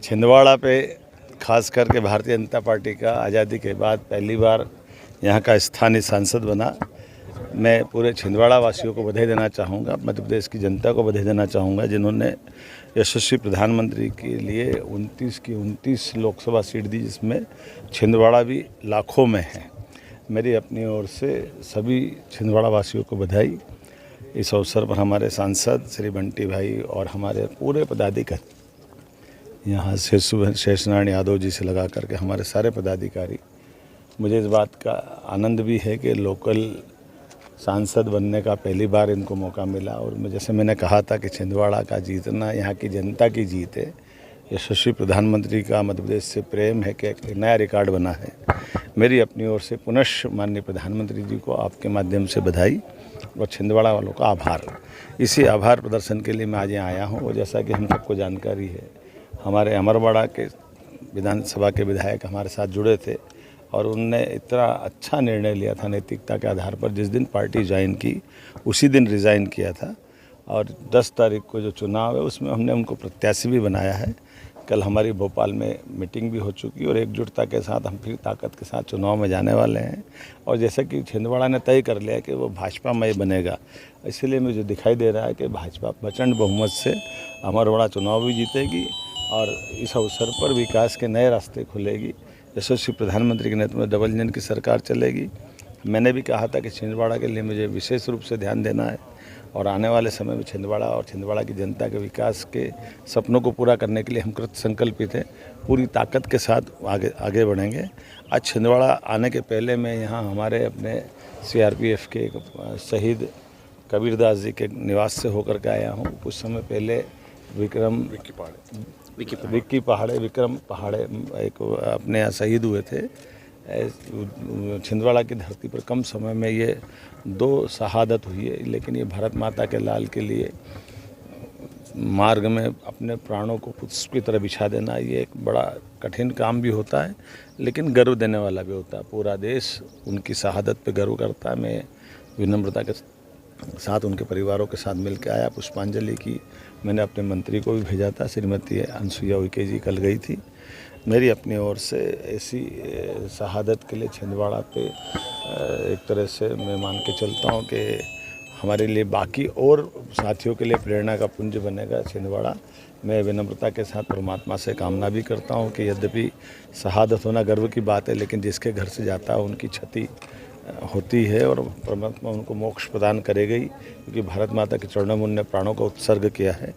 छिंदवाड़ा पे खास करके भारतीय जनता पार्टी का आज़ादी के बाद पहली बार यहाँ का स्थानीय सांसद बना। मैं पूरे छिंदवाड़ा वासियों को बधाई देना चाहूँगा, मध्य प्रदेश की जनता को बधाई देना चाहूँगा जिन्होंने यशस्वी प्रधानमंत्री के लिए 29 की 29 लोकसभा सीट दी, जिसमें छिंदवाड़ा भी लाखों में है। मेरी अपनी ओर से सभी छिंदवाड़ा वासियों को बधाई। इस अवसर पर हमारे सांसद श्री बंटी भाई और हमारे पूरे पदाधिकारी, यहाँ से शेषनारायण यादव जी से लगा करके हमारे सारे पदाधिकारी, मुझे इस बात का आनंद भी है कि लोकल सांसद बनने का पहली बार इनको मौका मिला। और जैसे मैंने कहा था कि छिंदवाड़ा का जीतना यहाँ की जनता की जीत है। यशस्वी प्रधानमंत्री का मध्य प्रदेश से प्रेम है कि एक नया रिकॉर्ड बना है। मेरी अपनी ओर से पुनः माननीय प्रधानमंत्री जी को आपके माध्यम से बधाई और छिंदवाड़ा वालों का आभार। इसी आभार प्रदर्शन के लिए मैं आज यहाँ आया हूँ। और जैसा कि हम सबको जानकारी है, हमारे अमरवाड़ा के विधानसभा के विधायक हमारे साथ जुड़े थे और उनने इतना अच्छा निर्णय लिया था नैतिकता के आधार पर। जिस दिन पार्टी ज्वाइन की उसी दिन रिज़ाइन किया था और 10 तारीख को जो चुनाव है उसमें हमने उनको प्रत्याशी भी बनाया है। कल हमारी भोपाल में मीटिंग भी हो चुकी और एकजुटता के साथ हम फिर ताकत के साथ चुनाव में जाने वाले हैं। और जैसा कि छिंदवाड़ा ने तय कर लिया कि वो भाजपामय बनेगा, इसलिए मुझे दिखाई दे रहा है कि भाजपा प्रचंड बहुमत से अमरवाड़ा चुनाव भी जीतेगी और इस अवसर पर विकास के नए रास्ते खुलेगी। यशस्वी प्रधानमंत्री के नेतृत्व में डबल इंजन की सरकार चलेगी। मैंने भी कहा था कि छिंदवाड़ा के लिए मुझे विशेष रूप से ध्यान देना है और आने वाले समय में छिंदवाड़ा और छिंदवाड़ा की जनता के विकास के सपनों को पूरा करने के लिए हम कृत संकल्पित हैं। पूरी ताकत के साथ आगे बढ़ेंगे। आज छिंदवाड़ा आने के पहले मैं यहाँ हमारे अपने CRPF के शहीद कबीरदास जी के निवास से होकर के आया हूँ। कुछ समय पहले विक्की पहाड़े एक अपने यहाँ शहीद हुए थे। छिंदवाड़ा की धरती पर कम समय में ये 2 शहादत हुई है, लेकिन ये भारत माता के लाल के लिए मार्ग में अपने प्राणों को पुष्प की तरह बिछा देना, ये एक बड़ा कठिन काम भी होता है लेकिन गर्व देने वाला भी होता है। पूरा देश उनकी शहादत पे गर्व करता है। मैं विनम्रता के साथ उनके परिवारों के साथ मिल के आया। पुष्पांजलि की मैंने अपने मंत्री को भी भेजा था। श्रीमती अनसुईया उइके जी कल गई थी। मेरी अपनी ओर से ऐसी शहादत के लिए छिंदवाड़ा पे एक तरह से मैं मान के चलता हूँ कि हमारे लिए बाकी और साथियों के लिए प्रेरणा का पुंज बनेगा छिंदवाड़ा। मैं विनम्रता के साथ परमात्मा से कामना भी करता हूँ कि यद्यपि शहादत होना गर्व की बात है, लेकिन जिसके घर से जाता है उनकी क्षति होती है और परमात्मा उनको मोक्ष प्रदान करेगा ही, क्योंकि भारत माता के चरणों में उन्होंने प्राणों का उत्सर्ग किया है।